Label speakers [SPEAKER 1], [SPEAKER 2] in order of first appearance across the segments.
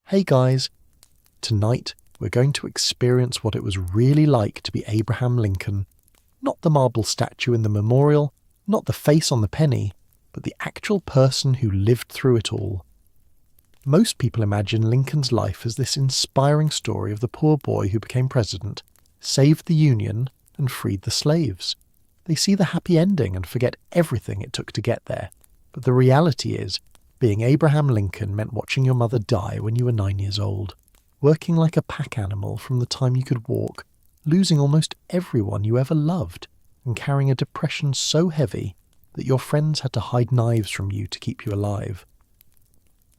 [SPEAKER 1] Hey guys, tonight we're going to experience what it was really like to be Abraham Lincoln. Not the marble statue in the memorial, not the face on the penny, but the actual person who lived through it all. Most people imagine Lincoln's life as this inspiring story of the poor boy who became president, saved the Union, and freed the slaves. They see the happy ending and forget everything it took to get there. But the reality is, being Abraham Lincoln meant watching your mother die when you were 9 years old, working like a pack animal from the time you could walk, losing almost everyone you ever loved, and carrying a depression so heavy that your friends had to hide knives from you to keep you alive.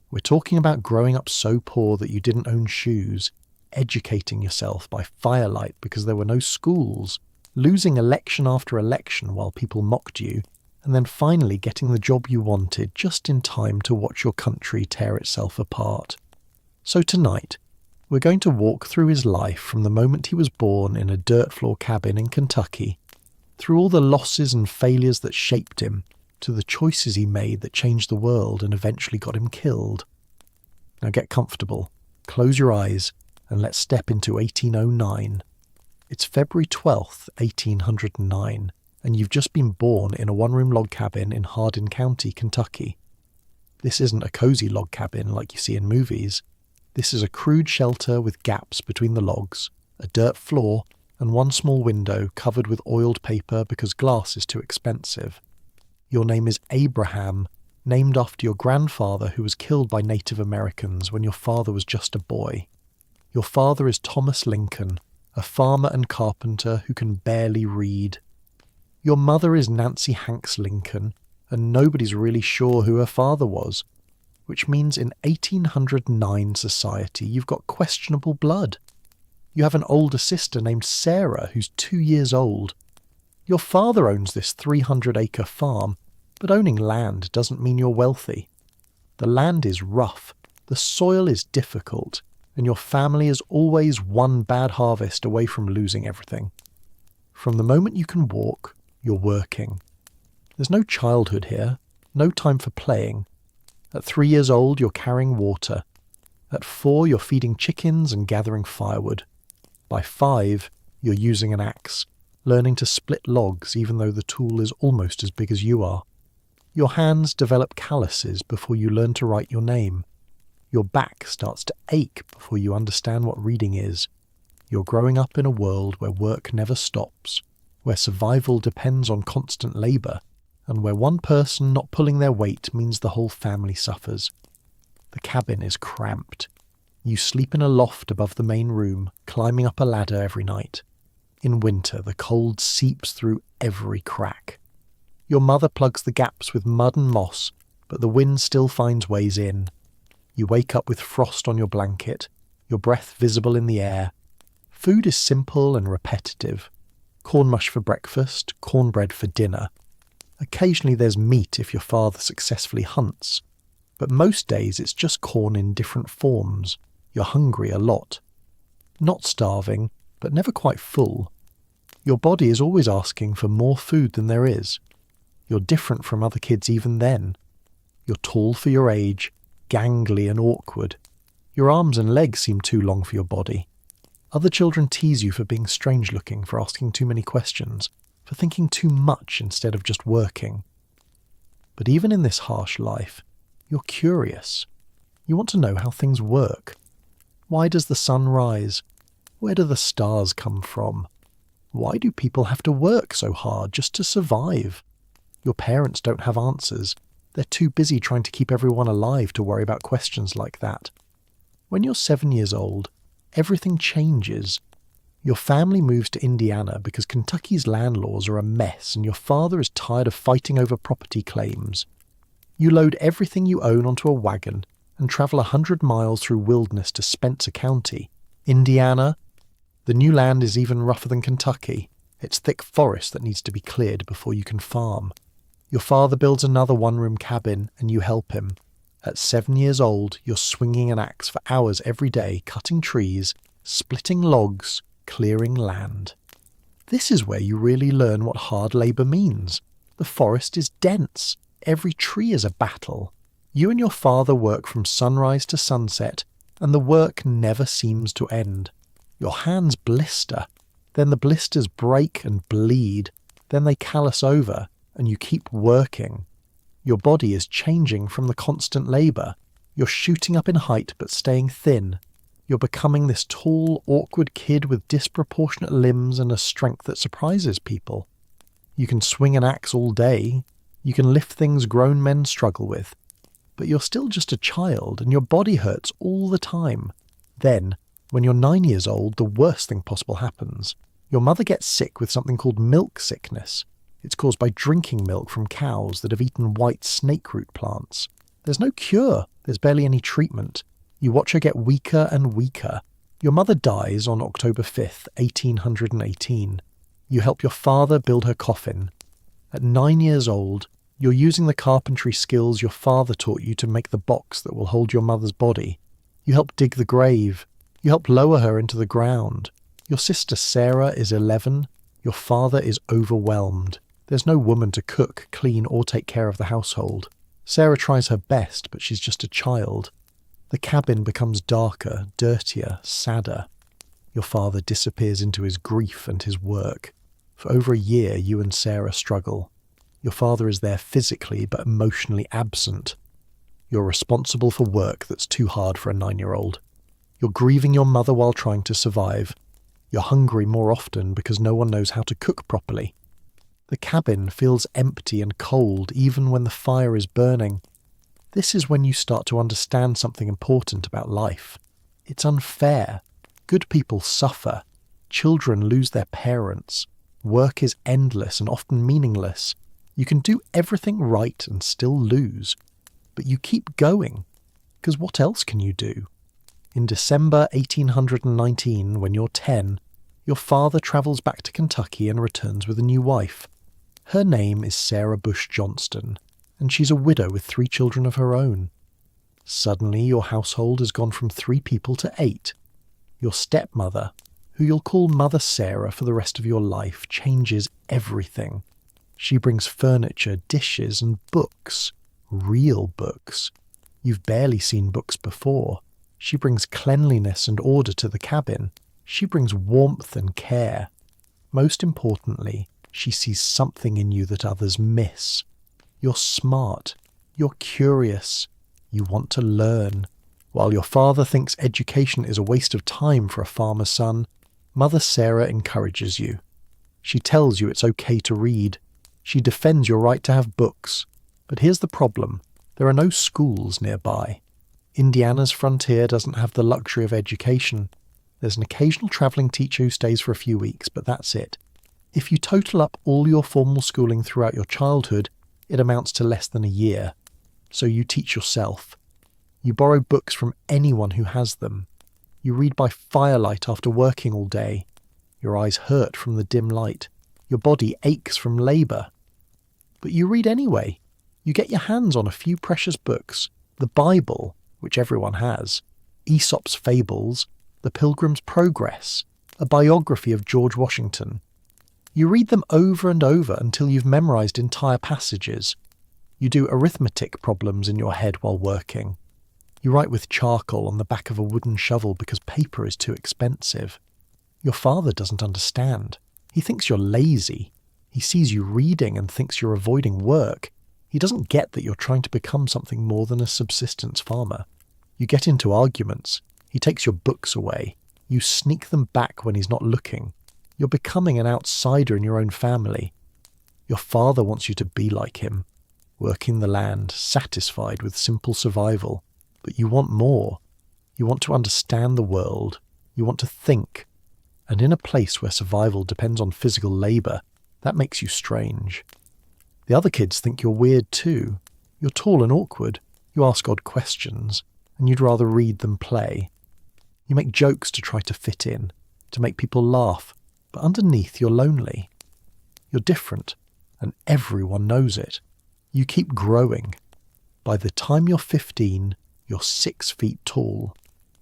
[SPEAKER 1] We're talking about growing up so poor that you didn't own shoes, educating yourself by firelight because there were no schools, losing election after election while people mocked you, and then finally getting the job you wanted just in time to watch your country tear itself apart. So tonight, we're going to walk through his life from the moment he was born in a dirt floor cabin in Kentucky, through all the losses and failures that shaped him, to the choices he made that changed the world and eventually got him killed. Now get comfortable, close your eyes, and let's step into 1809. It's February 12th, 1809, and you've just been born in a one-room log cabin in Hardin County, Kentucky. This isn't a cozy log cabin like you see in movies. This is a crude shelter with gaps between the logs, a dirt floor, and one small window covered with oiled paper because glass is too expensive. Your name is Abraham, named after your grandfather who was killed by Native Americans when your father was just a boy. Your father is Thomas Lincoln, a farmer and carpenter who can barely read. Your mother is Nancy Hanks Lincoln, and nobody's really sure who her father was, which means in 1809 society you've got questionable blood. You have an older sister named Sarah who's 2 years old. Your father owns this 300-acre farm, but owning land doesn't mean you're wealthy. The land is rough, the soil is difficult, and your family is always one bad harvest away from losing everything. From the moment you can walk, you're working. There's no childhood here, no time for playing. At 3 years old, you're carrying water. At 4, you're feeding chickens and gathering firewood. By 5, you're using an axe, learning to split logs even though the tool is almost as big as you are. Your hands develop calluses before you learn to write your name. Your back starts to ache before you understand what reading is. You're growing up in a world where work never stops, where survival depends on constant labour, and where one person not pulling their weight means the whole family suffers. The cabin is cramped. You sleep in a loft above the main room, climbing up a ladder every night. In winter, the cold seeps through every crack. Your mother plugs the gaps with mud and moss, but the wind still finds ways in. You wake up with frost on your blanket, your breath visible in the air. Food is simple and repetitive. Corn mush for breakfast, cornbread for dinner. Occasionally there's meat if your father successfully hunts, but most days it's just corn in different forms. You're hungry a lot. Not starving, but never quite full. Your body is always asking for more food than there is. You're different from other kids even then. You're tall for your age, gangly and awkward. Your arms and legs seem too long for your body. Other children tease you for being strange-looking, for asking too many questions, for thinking too much instead of just working. But even in this harsh life, you're curious. You want to know how things work. Why does the sun rise? Where do the stars come from? Why do people have to work so hard just to survive? Your parents don't have answers. They're too busy trying to keep everyone alive to worry about questions like that. When you're 7 years old, everything changes. Your family moves to Indiana because Kentucky's land laws are a mess and your father is tired of fighting over property claims. You load everything you own onto a wagon and travel 100 miles through wilderness to Spencer County, Indiana. The new land is even rougher than Kentucky. It's thick forest that needs to be cleared before you can farm. Your father builds another one-room cabin and you help him. At 7 years old, you're swinging an axe for hours every day, cutting trees, splitting logs, clearing land. This is where you really learn what hard labour means. The forest is dense. Every tree is a battle. You and your father work from sunrise to sunset, and the work never seems to end. Your hands blister, then the blisters break and bleed, then they callus over, and you keep working. Your body is changing from the constant labour. You're shooting up in height but staying thin. You're becoming this tall, awkward kid with disproportionate limbs and a strength that surprises people. You can swing an axe all day. You can lift things grown men struggle with. But you're still just a child and your body hurts all the time. Then, when you're 9 years old, the worst thing possible happens. Your mother gets sick with something called milk sickness. It's caused by drinking milk from cows that have eaten white snakeroot plants. There's no cure. There's barely any treatment. You watch her get weaker and weaker. Your mother dies on October 5th, 1818. You help your father build her coffin. At 9 years old, you're using the carpentry skills your father taught you to make the box that will hold your mother's body. You help dig the grave. You help lower her into the ground. Your sister Sarah is 11. Your father is overwhelmed. There's no woman to cook, clean, or take care of the household. Sarah tries her best, but she's just a child. The cabin becomes darker, dirtier, sadder. Your father disappears into his grief and his work. For over a year, you and Sarah struggle. Your father is there physically, but emotionally absent. You're responsible for work that's too hard for a 9-year-old. You're grieving your mother while trying to survive. You're hungry more often because no one knows how to cook properly. The cabin feels empty and cold even when the fire is burning. This is when you start to understand something important about life. It's unfair. Good people suffer. Children lose their parents. Work is endless and often meaningless. You can do everything right and still lose. But you keep going, because what else can you do? In December 1819, when you're 10, your father travels back to Kentucky and returns with a new wife. Her name is Sarah Bush Johnston, and she's a widow with 3 children of her own. Suddenly, your household has gone from 3 people to 8. Your stepmother, who you'll call Mother Sarah for the rest of your life, changes everything. She brings furniture, dishes, and books. Real books. You've barely seen books before. She brings cleanliness and order to the cabin. She brings warmth and care. Most importantly, she sees something in you that others miss. You're smart. You're curious. You want to learn. While your father thinks education is a waste of time for a farmer's son, Mother Sarah encourages you. She tells you it's okay to read. She defends your right to have books. But here's the problem. There are no schools nearby. Indiana's frontier doesn't have the luxury of education. There's an occasional travelling teacher who stays for a few weeks, but that's it. If you total up all your formal schooling throughout your childhood, it amounts to less than a year. So you teach yourself. You borrow books from anyone who has them. You read by firelight after working all day. Your eyes hurt from the dim light. Your body aches from labour. But you read anyway. You get your hands on a few precious books. The Bible, which everyone has. Aesop's Fables. The Pilgrim's Progress. A biography of George Washington. You read them over and over until you've memorised entire passages. You do arithmetic problems in your head while working. You write with charcoal on the back of a wooden shovel because paper is too expensive. Your father doesn't understand. He thinks you're lazy. He sees you reading and thinks you're avoiding work. He doesn't get that you're trying to become something more than a subsistence farmer. You get into arguments. He takes your books away. You sneak them back when he's not looking. You're becoming an outsider in your own family. Your father wants you to be like him, working the land, satisfied with simple survival. But you want more. You want to understand the world. You want to think. And in a place where survival depends on physical labour, that makes you strange. The other kids think you're weird too. You're tall and awkward. You ask odd questions, and you'd rather read than play. You make jokes to try to fit in, to make people laugh, but underneath you're lonely. You're different, and everyone knows it. You keep growing. By the time you're 15, you're 6 feet tall.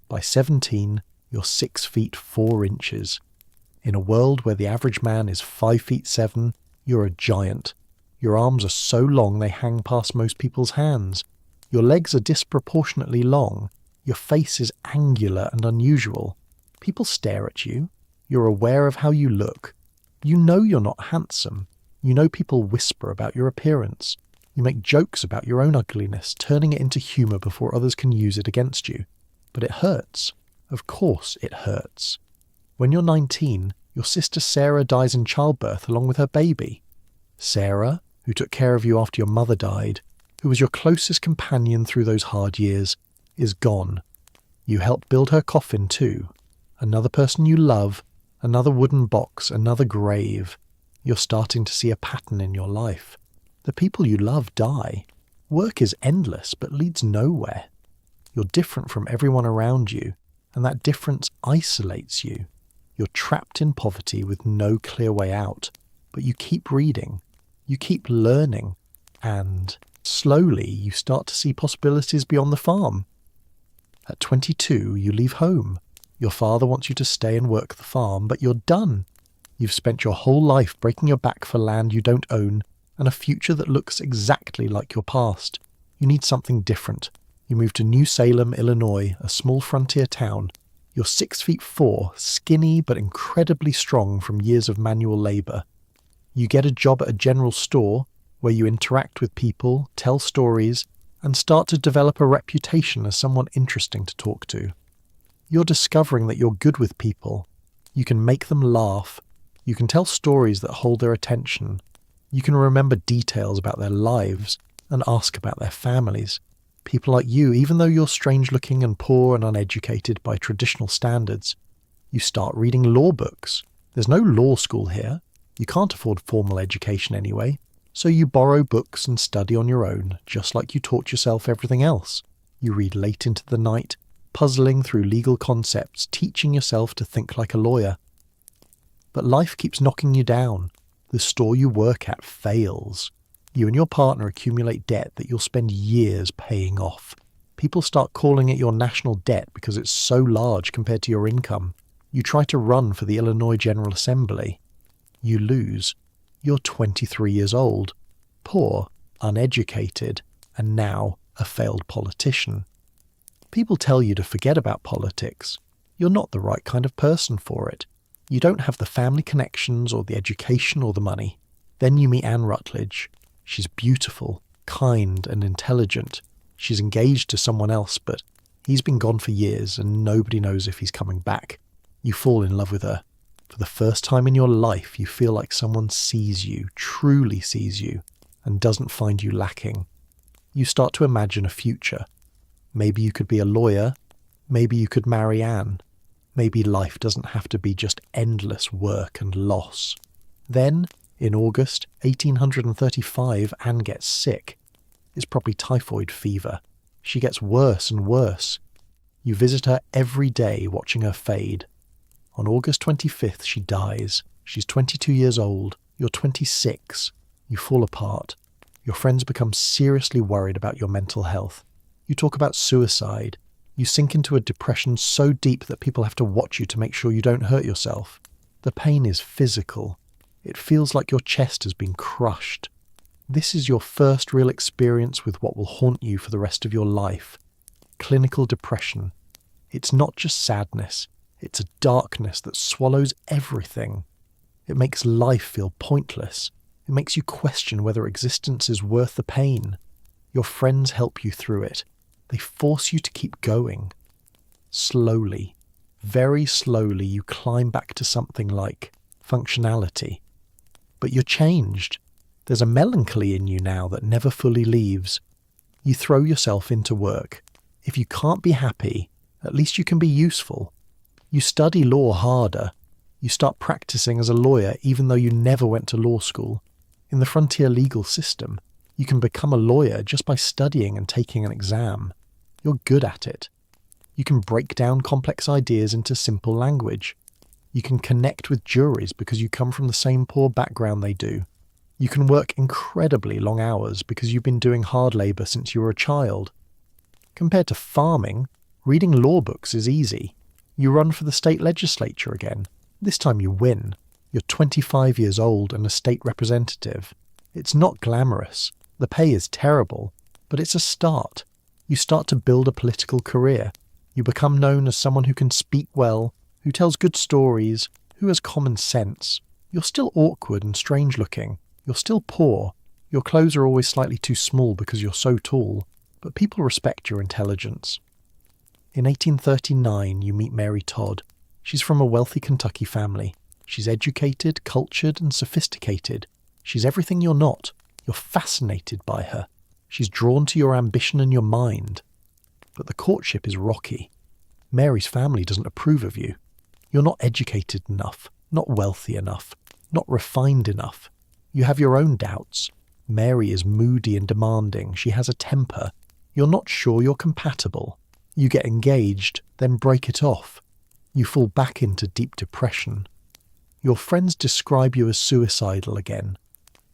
[SPEAKER 1] By 17, you're 6 feet 4 inches. In a world where the average man is 5 feet 7, you're a giant. Your arms are so long they hang past most people's hands. Your legs are disproportionately long. Your face is angular and unusual. People stare at you. You're aware of how you look. You know you're not handsome. You know people whisper about your appearance. You make jokes about your own ugliness, turning it into humour before others can use it against you. But it hurts. Of course it hurts. When you're 19, your sister Sarah dies in childbirth along with her baby. Sarah, who took care of you after your mother died, who was your closest companion through those hard years, is gone. You helped build her coffin too. Another person you love, another wooden box, another grave. You're starting to see a pattern in your life. The people you love die. Work is endless but leads nowhere. You're different from everyone around you, and that difference isolates you. You're trapped in poverty with no clear way out, but you keep reading, you keep learning, and slowly you start to see possibilities beyond the farm. At 22, you leave home. Your father wants you to stay and work the farm, but you're done. You've spent your whole life breaking your back for land you don't own and a future that looks exactly like your past. You need something different. You move to New Salem, Illinois, a small frontier town. You're 6'4", skinny but incredibly strong from years of manual labour. You get a job at a general store where you interact with people, tell stories, and start to develop a reputation as someone interesting to talk to. You're discovering that you're good with people. You can make them laugh. You can tell stories that hold their attention. You can remember details about their lives and ask about their families. People like you, even though you're strange-looking and poor and uneducated by traditional standards, you start reading law books. There's no law school here. You can't afford formal education anyway, so you borrow books and study on your own, just like you taught yourself everything else. You read late into the night, puzzling through legal concepts, teaching yourself to think like a lawyer. But life keeps knocking you down. The store you work at fails. You and your partner accumulate debt that you'll spend years paying off. People start calling it your national debt because it's so large compared to your income. You try to run for the Illinois General Assembly. You lose. You're 23 years old, poor, uneducated, and now a failed politician. People tell you to forget about politics. You're not the right kind of person for it. You don't have the family connections or the education or the money. Then you meet Anne Rutledge. She's beautiful, kind, and intelligent. She's engaged to someone else, but he's been gone for years and nobody knows if he's coming back. You fall in love with her. For the first time in your life, you feel like someone sees you, truly sees you, and doesn't find you lacking. You start to imagine a future. Maybe you could be a lawyer. Maybe you could marry Anne. Maybe life doesn't have to be just endless work and loss. Then, in August 1835, Anne gets sick. It's probably typhoid fever. She gets worse and worse. You visit her every day, watching her fade. On August 25th, she dies. She's 22 years old. You're 26. You fall apart. Your friends become seriously worried about your mental health. You talk about suicide. You sink into a depression so deep that people have to watch you to make sure you don't hurt yourself. The pain is physical. It feels like your chest has been crushed. This is your first real experience with what will haunt you for the rest of your life. Clinical depression. It's not just sadness. It's a darkness that swallows everything. It makes life feel pointless. It makes you question whether existence is worth the pain. Your friends help you through it. They force you to keep going. Slowly, very slowly, you climb back to something like functionality. But you're changed. There's a melancholy in you now that never fully leaves. You throw yourself into work. If you can't be happy, at least you can be useful. You study law harder. You start practicing as a lawyer even though you never went to law school. In the frontier legal system, you can become a lawyer just by studying and taking an exam. You're good at it. You can break down complex ideas into simple language. You can connect with juries because you come from the same poor background they do. You can work incredibly long hours because you've been doing hard labour since you were a child. Compared to farming, reading law books is easy. You run for the state legislature again. This time you win. You're 25 years old and a state representative. It's not glamorous. The pay is terrible, but it's a start. You start to build a political career. You become known as someone who can speak well, who tells good stories, who has common sense. You're still awkward and strange looking. You're still poor. Your clothes are always slightly too small because you're so tall, but people respect your intelligence. In 1839, you meet Mary Todd. She's from a wealthy Kentucky family. She's educated, cultured, and sophisticated. She's everything you're not. You're fascinated by her. She's drawn to your ambition and your mind. But the courtship is rocky. Mary's family doesn't approve of you. You're not educated enough, not wealthy enough, not refined enough. You have your own doubts. Mary is moody and demanding. She has a temper. You're not sure you're compatible. You get engaged, then break it off. You fall back into deep depression. Your friends describe you as suicidal again.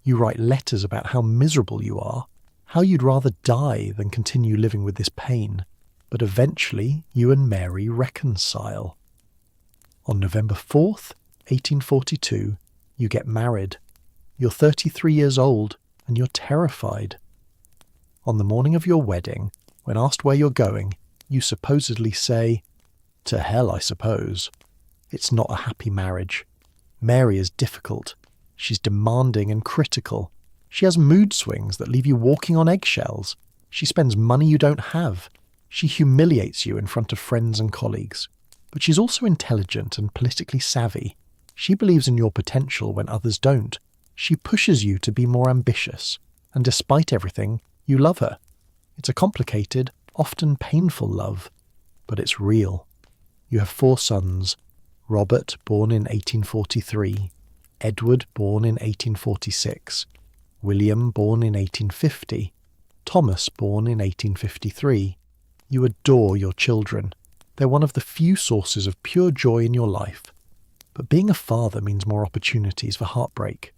[SPEAKER 1] You write letters about how miserable you are, how you'd rather die than continue living with this pain. But eventually, you and Mary reconcile. On November 4th, 1842, you get married. You're 33 years old, and you're terrified. On the morning of your wedding, when asked where you're going, you supposedly say, "To hell, I suppose." It's not a happy marriage. Mary is difficult. She's demanding and critical. She has mood swings that leave you walking on eggshells. She spends money you don't have. She humiliates you in front of friends and colleagues. But she's also intelligent and politically savvy. She believes in your potential when others don't. She pushes you to be more ambitious. And despite everything, you love her. It's a complicated, often painful love. But it's real. You have 4 sons. Robert, born in 1843. Edward, born in 1846. William, born in 1850. Thomas, born in 1853. You adore your children. They're one of the few sources of pure joy in your life. But being a father means more opportunities for heartbreak.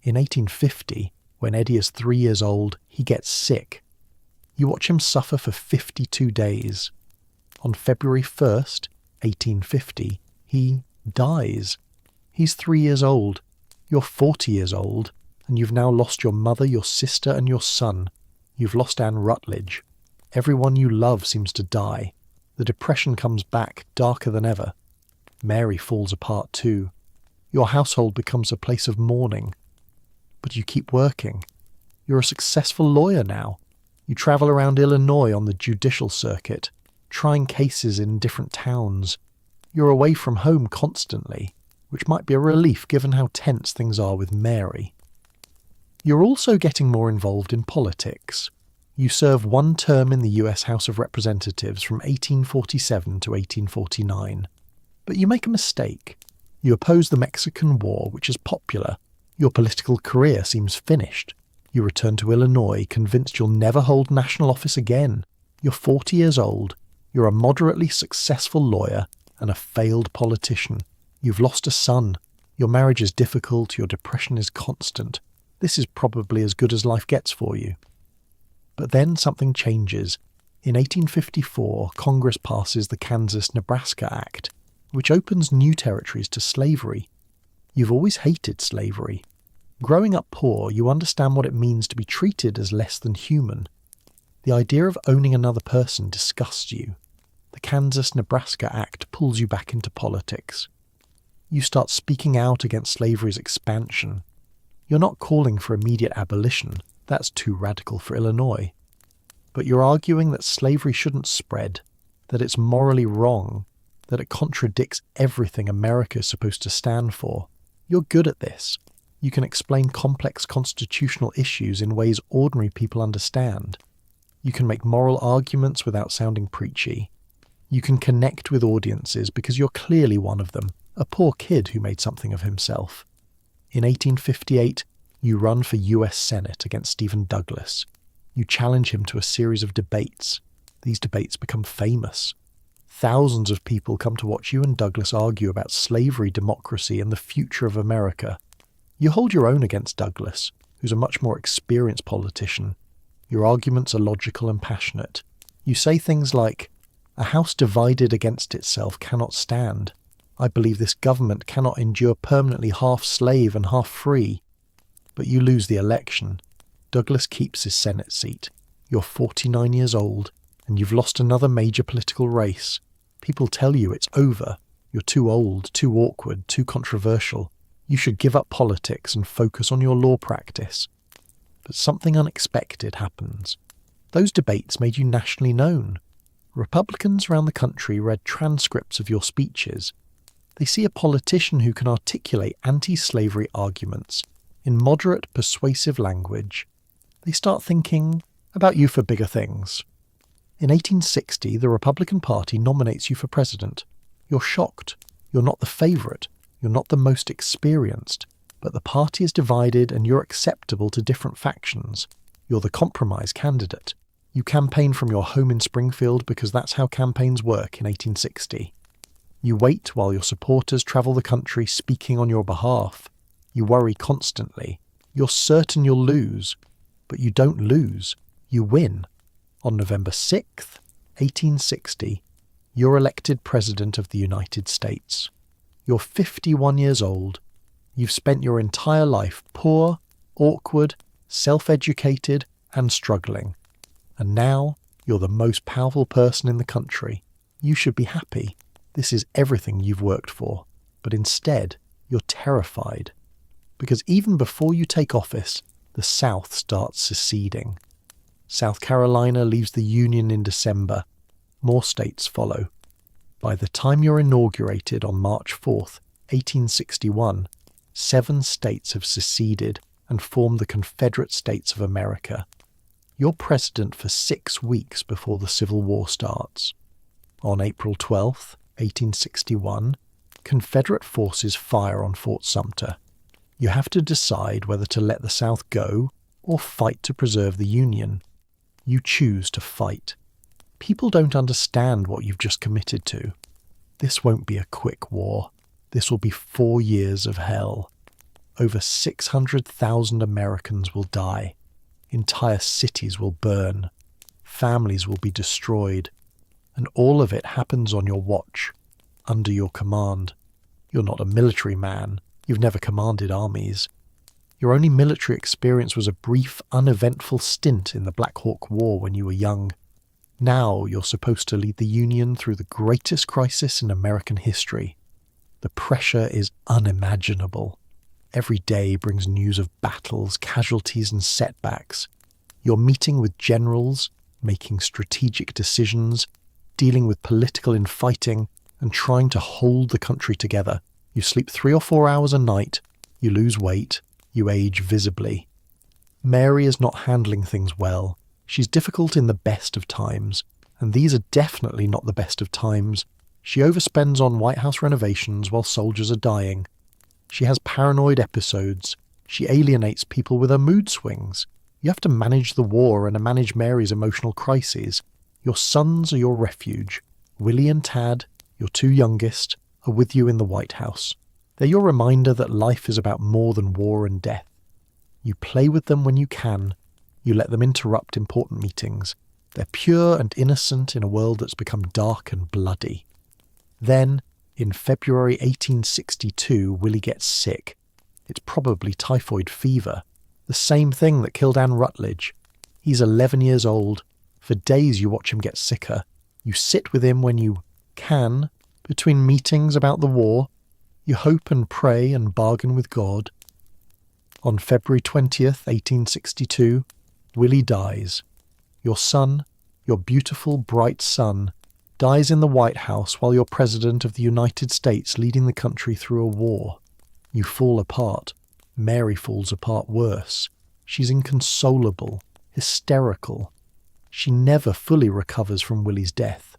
[SPEAKER 1] In 1850, when Eddie is 3 years old, he gets sick. You watch him suffer for 52 days. On February 1st, 1850, he dies. He's 3 years old. You're 40 years old, and you've now lost your mother, your sister, and your son. You've lost Anne Rutledge. Everyone you love seems to die. The depression comes back, darker than ever. Mary falls apart too. Your household becomes a place of mourning. But you keep working. You're a successful lawyer now. You travel around Illinois on the judicial circuit, trying cases in different towns. You're away from home constantly, which might be a relief given how tense things are with Mary. You're also getting more involved in politics. You serve 1 term in the US House of Representatives from 1847 to 1849. But you make a mistake. You oppose the Mexican War, which is popular. Your political career seems finished. You return to Illinois, convinced you'll never hold national office again. You're 40 years old. You're a moderately successful lawyer and a failed politician. You've lost a son. Your marriage is difficult. Your depression is constant. This is probably as good as life gets for you. But then something changes. In 1854, Congress passes the Kansas-Nebraska Act, which opens new territories to slavery. You've always hated slavery. Growing up poor, you understand what it means to be treated as less than human. The idea of owning another person disgusts you. The Kansas-Nebraska Act pulls you back into politics. You start speaking out against slavery's expansion. You're not calling for immediate abolition. That's too radical for Illinois. But you're arguing that slavery shouldn't spread, that it's morally wrong, that it contradicts everything America is supposed to stand for. You're good at this. You can explain complex constitutional issues in ways ordinary people understand. You can make moral arguments without sounding preachy. You can connect with audiences because you're clearly one of them, a poor kid who made something of himself. In 1858, you run for US Senate against Stephen Douglas. You challenge him to a series of debates. These debates become famous. Thousands of people come to watch you and Douglas argue about slavery, democracy, and the future of America. You hold your own against Douglas, who's a much more experienced politician. Your arguments are logical and passionate. You say things like, "A house divided against itself cannot stand. I believe this government cannot endure permanently half slave and half free." But you lose the election. Douglas keeps his Senate seat. You're 49 years old. and you've lost another major political race. People tell you it's over. You're too old, too awkward, too controversial. You should give up politics and focus on your law practice. But something unexpected happens. Those debates made you nationally known. Republicans around the country read transcripts of your speeches. They see a politician who can articulate anti-slavery arguments in moderate, persuasive language. They start thinking about you for bigger things. In 1860, the Republican Party nominates you for president. You're shocked. You're not the favourite. You're not the most experienced. But the party is divided and you're acceptable to different factions. You're the compromise candidate. You campaign from your home in Springfield because that's how campaigns work in 1860. You wait while your supporters travel the country speaking on your behalf. You worry constantly. You're certain you'll lose. But you don't lose. You win. On November 6th, 1860, you're elected President of the United States. You're 51 years old. You've spent your entire life poor, awkward, self-educated, and struggling. And now you're the most powerful person in the country. You should be happy. This is everything you've worked for. But instead, you're terrified. Because even before you take office, the South starts seceding. South Carolina leaves the Union in December. More states follow. By the time you're inaugurated on March 4th, 1861, 7 states have seceded and formed the Confederate States of America. You're president for 6 weeks before the Civil War starts. On April 12th, 1861, Confederate forces fire on Fort Sumter. You have to decide whether to let the South go or fight to preserve the Union. You choose to fight. People don't understand what you've just committed to. This won't be a quick war. This will be 4 years of hell. Over 600,000 Americans will die. Entire cities will burn. Families will be destroyed. And all of it happens on your watch, under your command. You're not a military man. You've never commanded armies. Your only military experience was a brief, uneventful stint in the Black Hawk War when you were young. Now you're supposed to lead the Union through the greatest crisis in American history. The pressure is unimaginable. Every day brings news of battles, casualties, and setbacks. You're meeting with generals, making strategic decisions, dealing with political infighting, and trying to hold the country together. You sleep 3 or 4 hours a night, you lose weight, you age visibly. Mary is not handling things well. She's difficult in the best of times, and these are definitely not the best of times. She overspends on White House renovations while soldiers are dying. She has paranoid episodes. She alienates people with her mood swings. You have to manage the war and manage Mary's emotional crises. Your sons are your refuge. Willie and Tad, your 2 youngest, are with you in the White House. They're your reminder that life is about more than war and death. You play with them when you can. You let them interrupt important meetings. They're pure and innocent in a world that's become dark and bloody. Then, in February 1862, Willie gets sick. It's probably typhoid fever, the same thing that killed Anne Rutledge. He's 11 years old. For days you watch him get sicker. You sit with him when you can, between meetings about the war. You hope and pray and bargain with God. On February 20th, 1862, Willie dies. Your son, your beautiful, bright son, dies in the White House while you're President of the United States leading the country through a war. You fall apart. Mary falls apart worse. She's inconsolable, hysterical. She never fully recovers from Willie's death.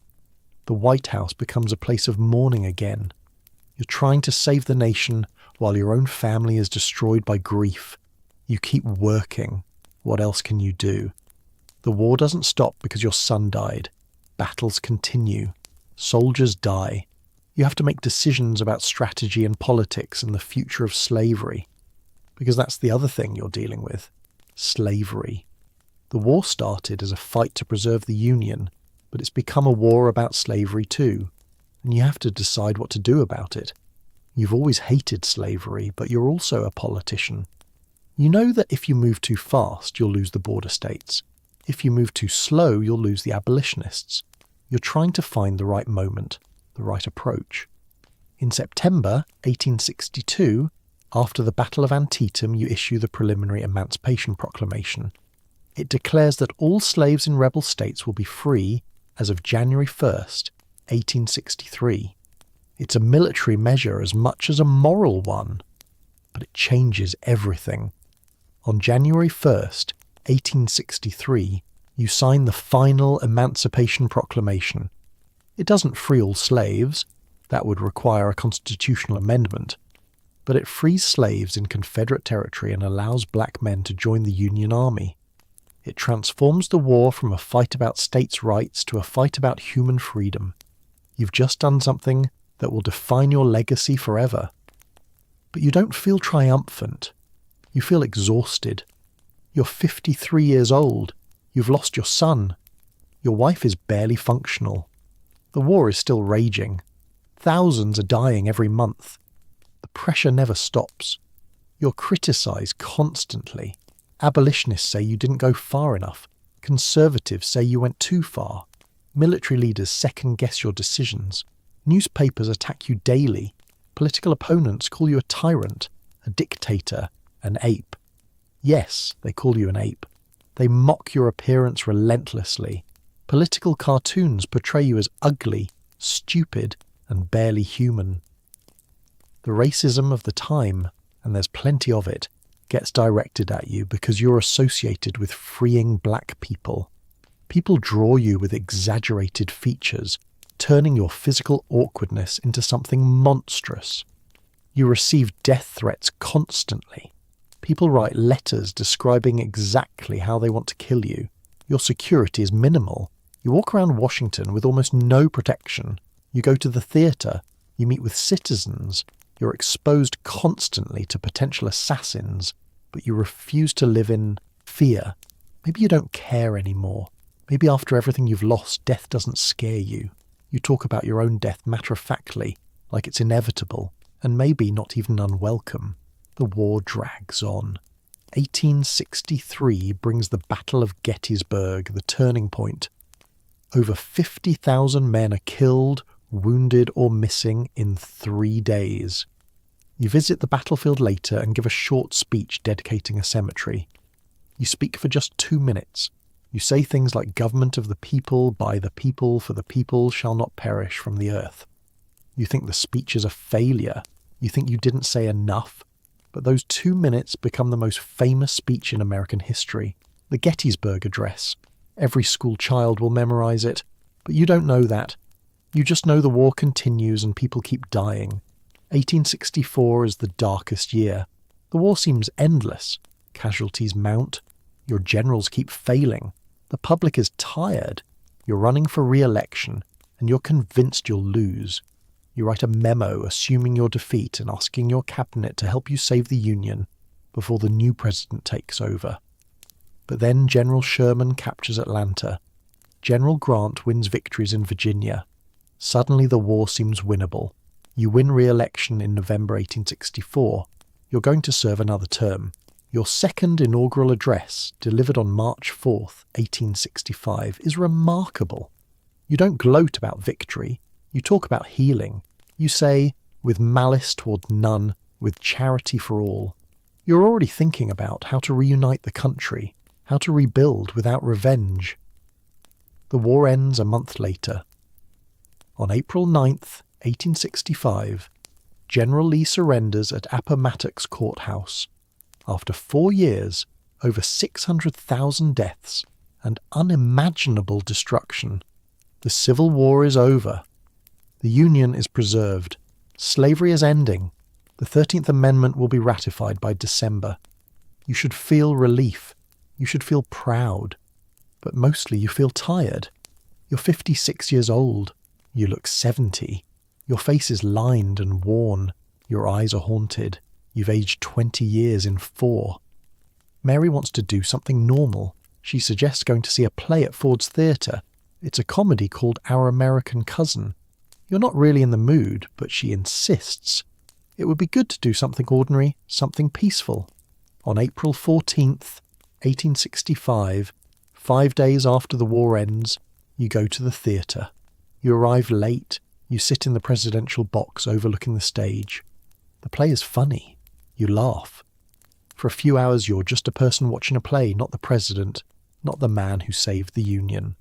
[SPEAKER 1] The White House becomes a place of mourning again. You're trying to save the nation while your own family is destroyed by grief. You keep working. What else can you do? The war doesn't stop because your son died. Battles continue. Soldiers die. You have to make decisions about strategy and politics and the future of slavery. Because that's the other thing you're dealing with. Slavery. The war started as a fight to preserve the Union, but it's become a war about slavery too, and you have to decide what to do about it. You've always hated slavery, but you're also a politician. You know that if you move too fast, you'll lose the border states. If you move too slow, you'll lose the abolitionists. You're trying to find the right moment, the right approach. In September 1862, after the Battle of Antietam, you issue the preliminary Emancipation Proclamation. It declares that all slaves in rebel states will be free as of January 1st, 1863. It's a military measure as much as a moral one, but it changes everything. On January 1st, 1863, you sign the final Emancipation Proclamation. It doesn't free all slaves, that would require a constitutional amendment, but it frees slaves in Confederate territory and allows black men to join the Union Army. It transforms the war from a fight about states' rights to a fight about human freedom. You've just done something that will define your legacy forever. But you don't feel triumphant. You feel exhausted. You're 53 years old. You've lost your son. Your wife is barely functional. The war is still raging. Thousands are dying every month. The pressure never stops. You're criticised constantly. Abolitionists say you didn't go far enough. Conservatives say you went too far. Military leaders second-guess your decisions. Newspapers attack you daily. Political opponents call you a tyrant, a dictator, an ape. Yes, they call you an ape. They mock your appearance relentlessly. Political cartoons portray you as ugly, stupid, and barely human. The racism of the time, and there's plenty of it, gets directed at you because you're associated with freeing black people. People draw you with exaggerated features, turning your physical awkwardness into something monstrous. You receive death threats constantly. People write letters describing exactly how they want to kill you. Your security is minimal. You walk around Washington with almost no protection. You go to the theatre. You meet with citizens. You're exposed constantly to potential assassins, but you refuse to live in fear. Maybe you don't care anymore. Maybe after everything you've lost, death doesn't scare you. You talk about your own death matter-of-factly, like it's inevitable, and maybe not even unwelcome. The war drags on. 1863 brings the Battle of Gettysburg, the turning point. Over 50,000 men are killed, wounded or missing in 3 days. You visit the battlefield later and give a short speech dedicating a cemetery. You speak for just 2 minutes. You say things like government of the people, by the people, for the people shall not perish from the earth. You think the speech is a failure. You think you didn't say enough. But those 2 minutes become the most famous speech in American history. The Gettysburg Address. Every school child will memorize it. But you don't know that. You just know the war continues and people keep dying. 1864 is the darkest year. The war seems endless. Casualties mount. Your generals keep failing. The public is tired. You're running for re-election, and you're convinced you'll lose. You write a memo assuming your defeat and asking your cabinet to help you save the Union before the new president takes over. But then General Sherman captures Atlanta. General Grant wins victories in Virginia. Suddenly the war seems winnable. You win re-election in November 1864. You're going to serve another term. Your second inaugural address, delivered on March 4th, 1865, is remarkable. You don't gloat about victory. You talk about healing. You say, with malice toward none, with charity for all. You're already thinking about how to reunite the country, how to rebuild without revenge. The war ends a month later. On April 9th, 1865, General Lee surrenders at Appomattox Courthouse. After 4 years, over 600,000 deaths, and unimaginable destruction, the Civil War is over. The Union is preserved. Slavery is ending. The 13th Amendment will be ratified by December. You should feel relief. You should feel proud. But mostly you feel tired. You're 56 years old. You look 70. Your face is lined and worn. Your eyes are haunted. You've aged 20 years in 4. Mary wants to do something normal. She suggests going to see a play at Ford's Theatre. It's a comedy called Our American Cousin. You're not really in the mood, but she insists. It would be good to do something ordinary, something peaceful. On April 14th, 1865, 5 days after the war ends, you go to the theatre. You arrive late, you sit in the presidential box overlooking the stage. The play is funny. You laugh. For a few hours you're just a person watching a play, not the president, not the man who saved the Union.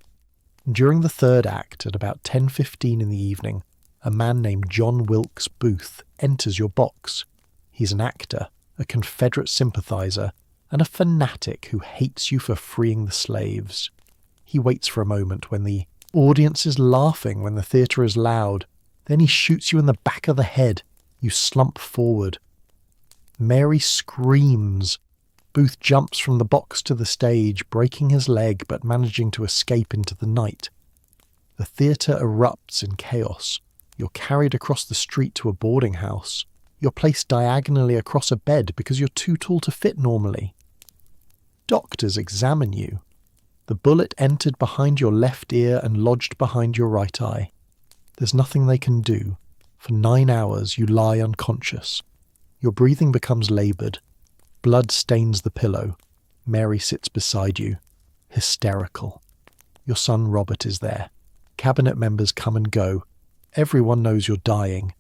[SPEAKER 1] During the third act, at about 10:15 in the evening, a man named John Wilkes Booth enters your box. He's an actor, a Confederate sympathizer, and a fanatic who hates you for freeing the slaves. He waits for a moment when the audience is laughing, when the theatre is loud. Then he shoots you in the back of the head. You slump forward. Mary screams. Booth jumps from the box to the stage, breaking his leg but managing to escape into the night. The theatre erupts in chaos. You're carried across the street to a boarding house. You're placed diagonally across a bed because you're too tall to fit normally. Doctors examine you. The bullet entered behind your left ear and lodged behind your right eye. There's nothing they can do. For 9 hours you lie unconscious. Your breathing becomes laboured. Blood stains the pillow. Mary sits beside you, hysterical. Your son Robert is there. Cabinet members come and go. Everyone knows you're dying.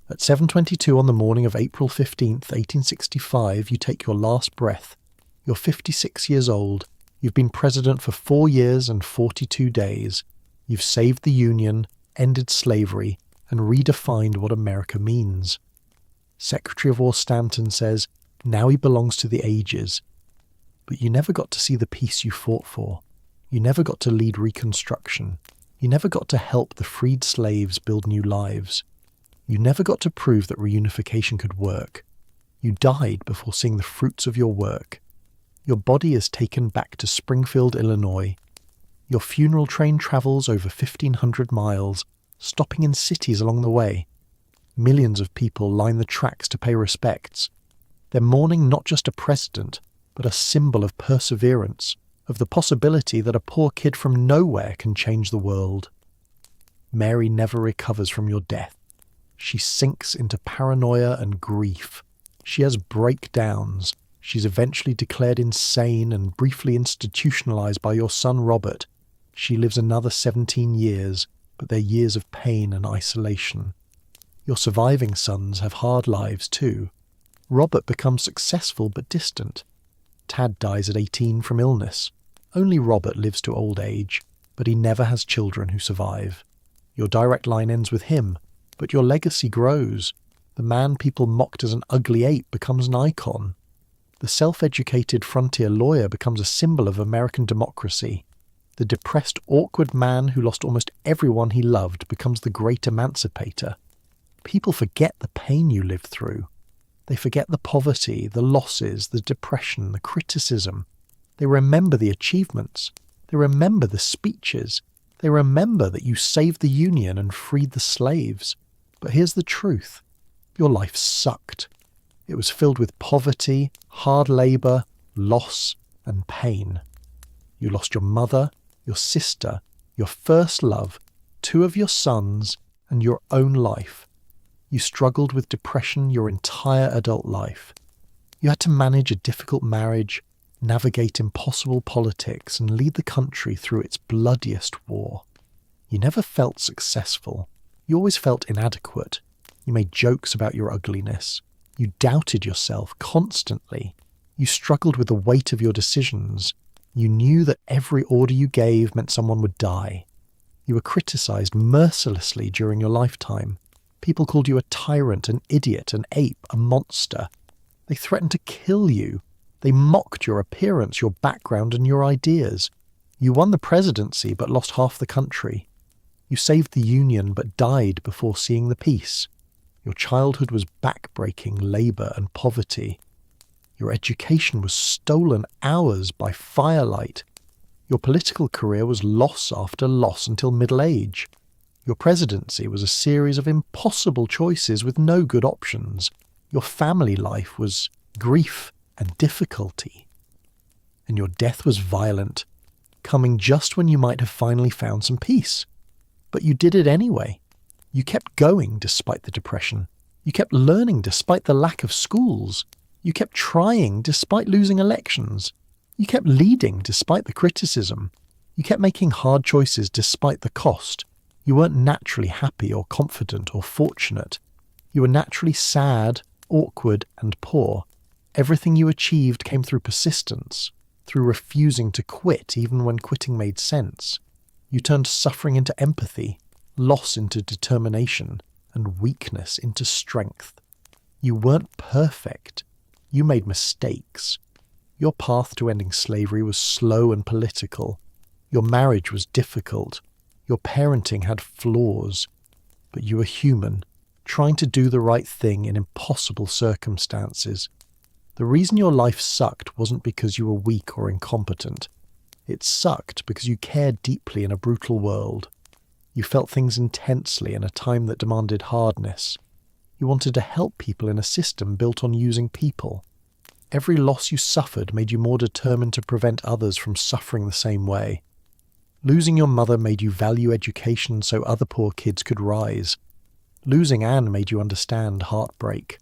[SPEAKER 1] At 7:22 on the morning of April 15th, 1865, you take your last breath. You're 56 years old. You've been president for 4 years and 42 days. You've saved the Union, ended slavery, and redefined what America means. Secretary of War Stanton says, now he belongs to the ages. But you never got to see the peace you fought for. You never got to lead Reconstruction. You never got to help the freed slaves build new lives. You never got to prove that reunification could work. You died before seeing the fruits of your work. Your body is taken back to Springfield, Illinois. Your funeral train travels over 1,500 miles, stopping in cities along the way. Millions of people line the tracks to pay respects. They're mourning not just a president, but a symbol of perseverance, of the possibility that a poor kid from nowhere can change the world. Mary never recovers from your death. She sinks into paranoia and grief. She has breakdowns. She's eventually declared insane and briefly institutionalized by your son Robert. She lives another 17 years, but they're years of pain and isolation. Your surviving sons have hard lives too. Robert becomes successful but distant. Tad dies at 18 from illness. Only Robert lives to old age, but he never has children who survive. Your direct line ends with him, but your legacy grows. The man people mocked as an ugly ape becomes an icon. The self-educated frontier lawyer becomes a symbol of American democracy. The depressed, awkward man who lost almost everyone he loved becomes the great emancipator. People forget the pain you lived through. They forget the poverty, the losses, the depression, the criticism. They remember the achievements. They remember the speeches. They remember that you saved the Union and freed the slaves. But here's the truth. Your life sucked. It was filled with poverty, hard labour, loss, and pain. You lost your mother, your sister, your first love, 2 of your sons, and your own life. You struggled with depression your entire adult life. You had to manage a difficult marriage, navigate impossible politics, and lead the country through its bloodiest war. You never felt successful. You always felt inadequate. You made jokes about your ugliness. You doubted yourself constantly. You struggled with the weight of your decisions. You knew that every order you gave meant someone would die. You were criticized mercilessly during your lifetime. People called you a tyrant, an idiot, an ape, a monster. They threatened to kill you. They mocked your appearance, your background, and your ideas. You won the presidency but lost half the country. You saved the Union but died before seeing the peace. Your childhood was backbreaking labour and poverty. Your education was stolen hours by firelight. Your political career was loss after loss until middle age. Your presidency was a series of impossible choices with no good options. Your family life was grief and difficulty. And your death was violent, coming just when you might have finally found some peace. But you did it anyway. You kept going despite the depression. You kept learning despite the lack of schools. You kept trying despite losing elections. You kept leading despite the criticism. You kept making hard choices despite the cost. You weren't naturally happy or confident or fortunate. You were naturally sad, awkward, and poor. Everything you achieved came through persistence, through refusing to quit even when quitting made sense. You turned suffering into empathy, loss into determination, and weakness into strength. You weren't perfect. You made mistakes. Your path to ending slavery was slow and political. Your marriage was difficult. Your parenting had flaws. But you were human, trying to do the right thing in impossible circumstances. The reason your life sucked wasn't because you were weak or incompetent. It sucked because you cared deeply in a brutal world. You felt things intensely in a time that demanded hardness. You wanted to help people in a system built on using people. Every loss you suffered made you more determined to prevent others from suffering the same way. Losing your mother made you value education so other poor kids could rise. Losing Anne made you understand heartbreak.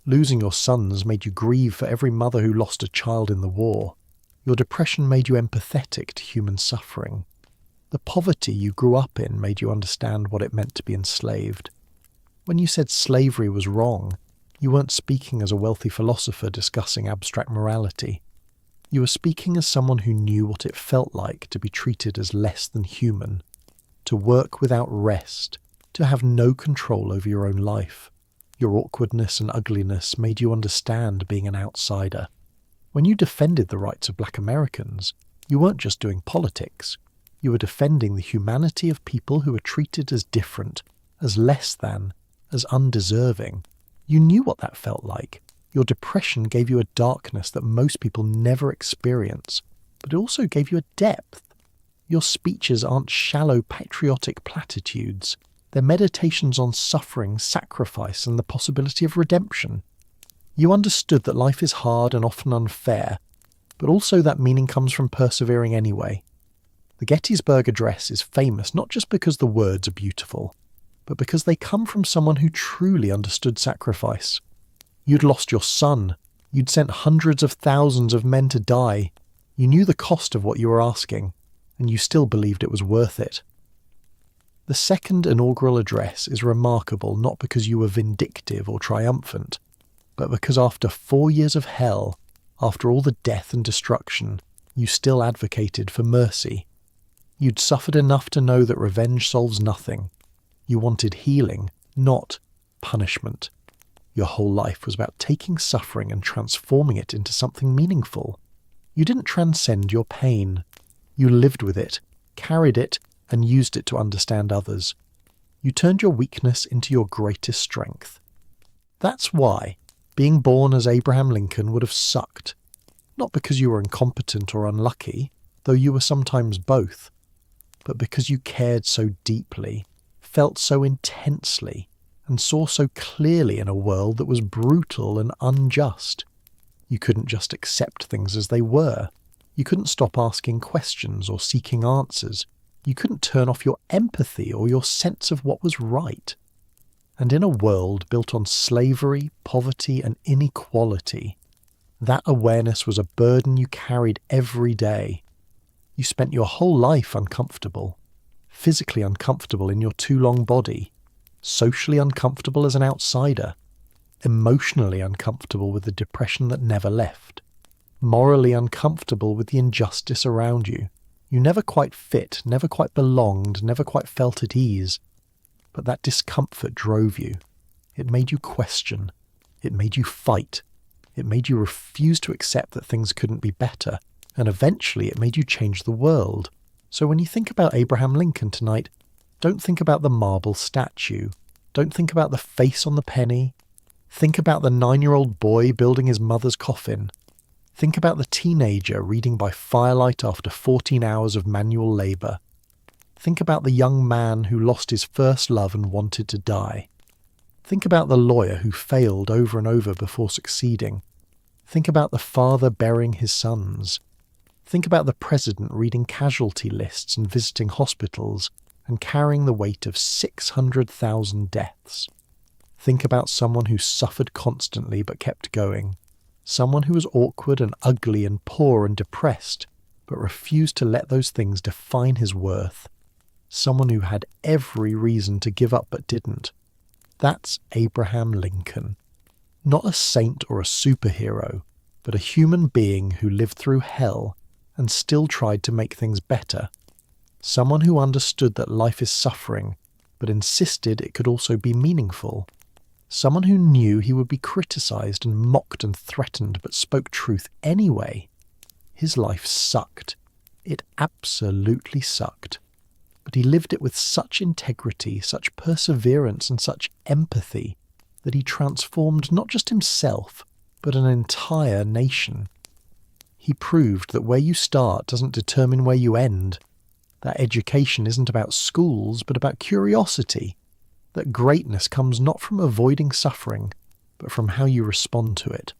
[SPEAKER 1] Losing your sons made you grieve for every mother who lost a child in the war. Your depression made you empathetic to human suffering. The poverty you grew up in made you understand what it meant to be enslaved. When you said slavery was wrong, you weren't speaking as a wealthy philosopher discussing abstract morality. You were speaking as someone who knew what it felt like to be treated as less than human, to work without rest, to have no control over your own life. Your awkwardness and ugliness made you understand being an outsider. When you defended the rights of Black Americans, you weren't just doing politics. You were defending the humanity of people who were treated as different, as less than, as undeserving. You knew what that felt like. Your depression gave you a darkness that most people never experience, but it also gave you a depth. Your speeches aren't shallow patriotic platitudes. They're meditations on suffering, sacrifice, and the possibility of redemption. You understood that life is hard and often unfair, but also that meaning comes from persevering anyway. The Gettysburg Address is famous not just because the words are beautiful, but because they come from someone who truly understood sacrifice. You'd lost your son. You'd sent hundreds of thousands of men to die. You knew the cost of what you were asking, and you still believed it was worth it. The second inaugural address is remarkable not because you were vindictive or triumphant, but because after 4 years of hell, after all the death and destruction, you still advocated for mercy. You'd suffered enough to know that revenge solves nothing. You wanted healing, not punishment. Your whole life was about taking suffering and transforming it into something meaningful. You didn't transcend your pain. You lived with it, carried it, and used it to understand others. You turned your weakness into your greatest strength. That's why being born as Abraham Lincoln would have sucked. Not because you were incompetent or unlucky, though you were sometimes both, but because you cared so deeply, felt so intensely, and saw so clearly in a world that was brutal and unjust. You couldn't just accept things as they were. You couldn't stop asking questions or seeking answers. You couldn't turn off your empathy or your sense of what was right. And in a world built on slavery, poverty, and inequality, that awareness was a burden you carried every day. You spent your whole life uncomfortable, physically uncomfortable in your too long body, socially uncomfortable as an outsider, emotionally uncomfortable with the depression that never left, morally uncomfortable with the injustice around you. You never quite fit, never quite belonged, never quite felt at ease. But that discomfort drove you. It made you question. It made you fight. It made you refuse to accept that things couldn't be better. And eventually it made you change the world. So when you think about Abraham Lincoln tonight, don't think about the marble statue. Don't think about the face on the penny. Think about the 9-year-old boy building his mother's coffin. Think about the teenager reading by firelight after 14 hours of manual labour. Think about the young man who lost his first love and wanted to die. Think about the lawyer who failed over and over before succeeding. Think about the father burying his sons. Think about the president reading casualty lists and visiting hospitals and carrying the weight of 600,000 deaths. Think about someone who suffered constantly but kept going. Someone who was awkward and ugly and poor and depressed, but refused to let those things define his worth. Someone who had every reason to give up but didn't. That's Abraham Lincoln. Not a saint or a superhero, but a human being who lived through hell and still tried to make things better. Someone who understood that life is suffering, but insisted it could also be meaningful. Someone who knew he would be criticized and mocked and threatened, but spoke truth anyway. His life sucked. It absolutely sucked. But he lived it with such integrity, such perseverance, and such empathy that he transformed not just himself, but an entire nation. He proved that where you start doesn't determine where you end, that education isn't about schools, but about curiosity, that greatness comes not from avoiding suffering, but from how you respond to it.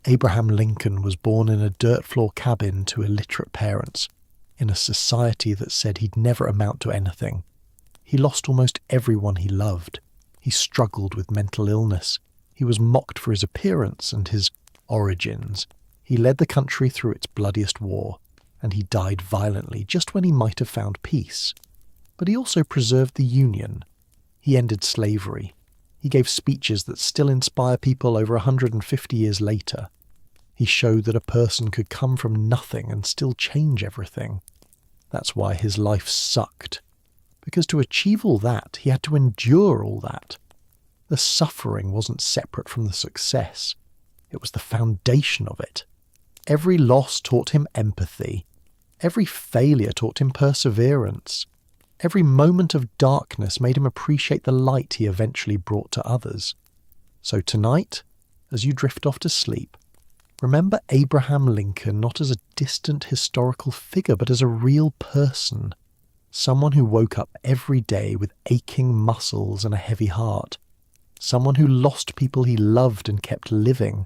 [SPEAKER 1] Abraham Lincoln was born in a dirt floor cabin to illiterate parents, in a society that said he'd never amount to anything. He lost almost everyone he loved. He struggled with mental illness. He was mocked for his appearance and his origins. He led the country through its bloodiest war, and he died violently just when he might have found peace. But he also preserved the Union. He ended slavery. He gave speeches that still inspire people over 150 years later. He showed that a person could come from nothing and still change everything. That's why his life sucked. Because to achieve all that, he had to endure all that. The suffering wasn't separate from the success. It was the foundation of it. Every loss taught him empathy. Every failure taught him perseverance. Every moment of darkness made him appreciate the light he eventually brought to others. So tonight, as you drift off to sleep, remember Abraham Lincoln not as a distant historical figure, but as a real person. Someone who woke up every day with aching muscles and a heavy heart. Someone who lost people he loved and kept living.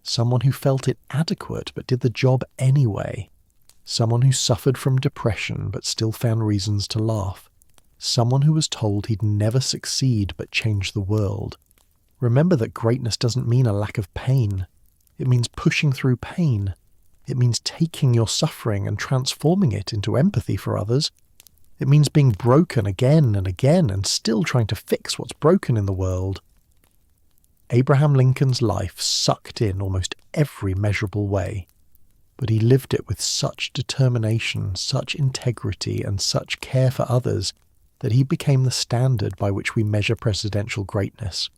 [SPEAKER 1] Someone who felt inadequate but did the job anyway. Someone who suffered from depression but still found reasons to laugh. Someone who was told he'd never succeed but change the world. Remember that greatness doesn't mean a lack of pain. It means pushing through pain. It means taking your suffering and transforming it into empathy for others. It means being broken again and again and still trying to fix what's broken in the world. Abraham Lincoln's life sucked in almost every measurable way, but he lived it with such determination, such integrity, and such care for others that he became the standard by which we measure presidential greatness.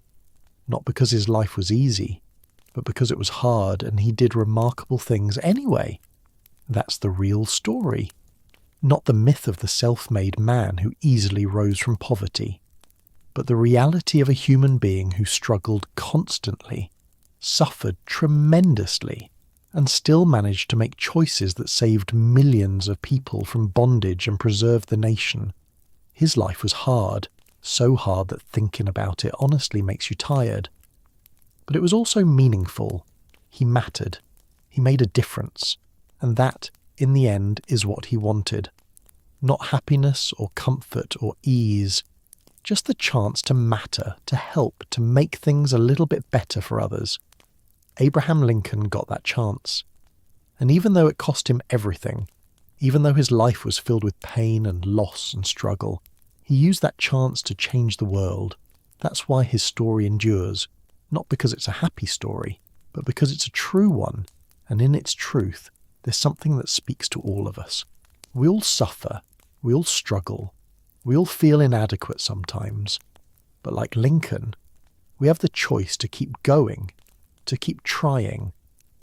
[SPEAKER 1] Not because his life was easy, but because it was hard and he did remarkable things anyway. That's the real story, not the myth of the self-made man who easily rose from poverty, but the reality of a human being who struggled constantly, suffered tremendously, and still managed to make choices that saved millions of people from bondage and preserved the nation. His life was hard, so hard that thinking about it honestly makes you tired. But it was also meaningful. He mattered. He made a difference. And that, in the end, is what he wanted. Not happiness or comfort or ease, just the chance to matter, to help, to make things a little bit better for others. Abraham Lincoln got that chance. And even though it cost him everything, even though his life was filled with pain and loss and struggle, he used that chance to change the world. That's why his story endures, not because it's a happy story, but because it's a true one, and in its truth, there's something that speaks to all of us. We all suffer, we all struggle, we all feel inadequate sometimes, but like Lincoln, we have the choice to keep going, to keep trying,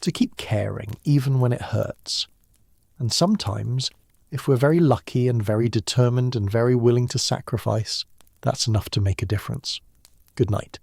[SPEAKER 1] to keep caring even when it hurts. And sometimes, if we're very lucky and very determined and very willing to sacrifice, that's enough to make a difference. Good night.